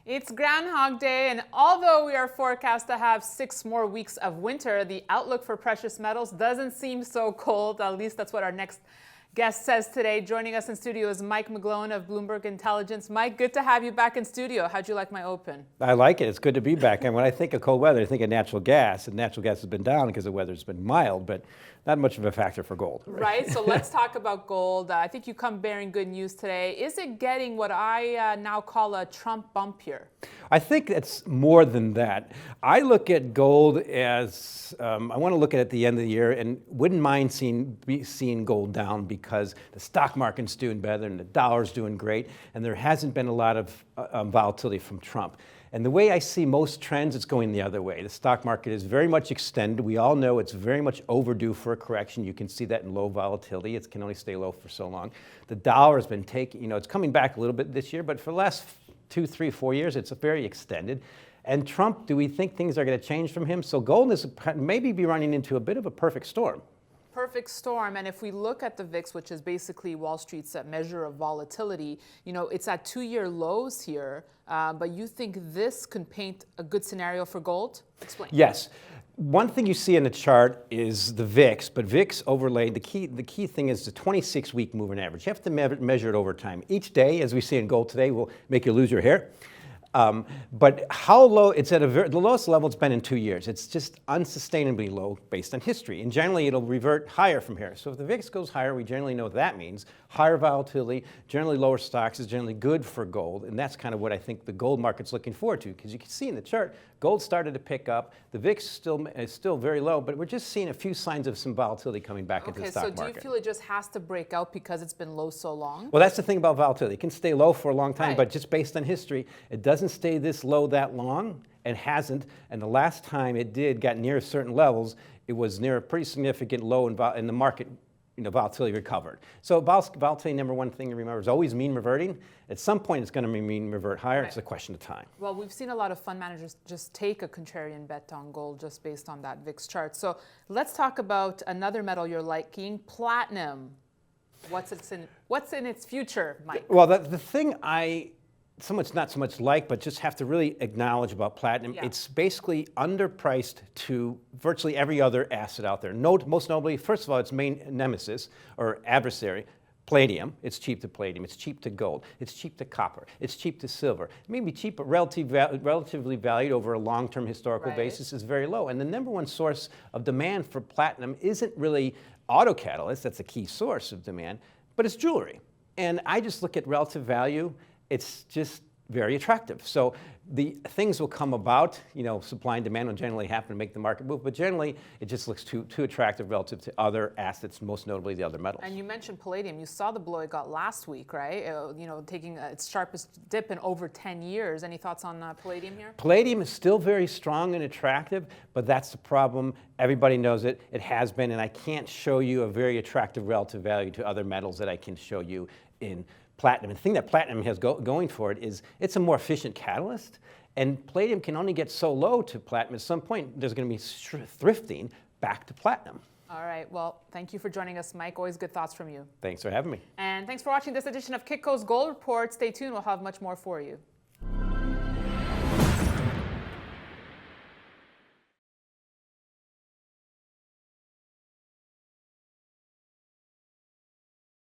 It's Groundhog Day, and although we are forecast to have 6 more weeks of winter, the outlook for precious metals doesn't seem so cold. At least that's what our next guest says today. Joining us in studio is Mike McGlone of Bloomberg Intelligence. Mike, good to have you back in studio. How'd you like my open? I like it. It's good to be back. And when I think of cold weather, I think of natural gas. And natural gas has been down because the weather's been mild, but not much of a factor for gold. Right. So let's talk about gold. I think you come bearing good news today. Is it getting what I now call a Trump bump here? I think it's more than that. I look at gold as, I want to look at the end of the year and wouldn't mind seeing gold down because the stock market's doing better and the dollar's doing great, and there hasn't been a lot of volatility from Trump. And the way I see most trends, it's going the other way. The stock market is very much extended. We all know it's very much overdue for a correction. You can see that in low volatility. It can only stay low for so long. The dollar has been taking, it's coming back a little bit this year, but for the last 2, 3, 4 years, it's very extended. And Trump, do we think things are going to change from him? So gold is maybe be running into a bit of a perfect storm. Perfect storm. And if we look at the VIX, which is basically Wall Street's measure of volatility, it's at 2-year lows here. But you think this can paint a good scenario for gold? Explain. Yes. One thing you see in the chart is the VIX, but VIX overlaid, the key thing is the 26-week moving average. You have to measure it over time. Each day, as we see in gold today, will make you lose your hair. But how low, it's at the lowest level it's been in 2 years. It's just unsustainably low based on history. And generally, it'll revert higher from here. So if the VIX goes higher, we generally know what that means. Higher volatility, generally lower stocks is generally good for gold. And that's kind of what I think the gold market's looking forward to. Because you can see in the chart, gold started to pick up. The VIX is still very low, but we're just seeing a few signs of some volatility coming back into the stock market. Okay, so do you feel it just has to break out because it's been low so long? Well, that's the thing about volatility. It can stay low for a long time, right. But just based on history, it doesn't stay this low that long, and hasn't. And the last time it got near certain levels, it was near a pretty significant low in the market. Volatility recovered. So volatility, number one thing to remember, is always mean reverting. At some point, it's going to mean revert higher. Right. It's a question of time. Well, we've seen a lot of fund managers just take a contrarian bet on gold just based on that VIX chart. So let's talk about another metal you're liking, platinum. What's in its future, Mike? Well, the thing not so much like, but just have to really acknowledge about platinum. Yeah. It's basically underpriced to virtually every other asset out there. Most notably, first of all, its main nemesis or adversary, palladium. It's cheap to palladium. It's cheap to gold. It's cheap to copper. It's cheap to silver. It may be cheap, but relatively valued over a long-term historical basis is very low. And the number one source of demand for platinum isn't really auto catalysts. That's a key source of demand, but it's jewelry. And I just look at relative value. It's just very attractive. So the things will come about, supply and demand will generally happen to make the market move, but generally it just looks too attractive relative to other assets, most notably the other metals. And you mentioned palladium. You saw the blow it got last week, right? Taking its sharpest dip in over 10 years. Any thoughts on palladium here? Palladium is still very strong and attractive, but that's the problem. Everybody knows it. It has been, and I can't show you a very attractive relative value to other metals that I can show you in platinum. And the thing that platinum has going for it is it's a more efficient catalyst, and palladium can only get so low to platinum. At some point, there's going to be thrifting back to platinum. All right. Well, thank you for joining us, Mike. Always good thoughts from you. Thanks for having me. And thanks for watching this edition of Kitco's Gold Report. Stay tuned. We'll have much more for you.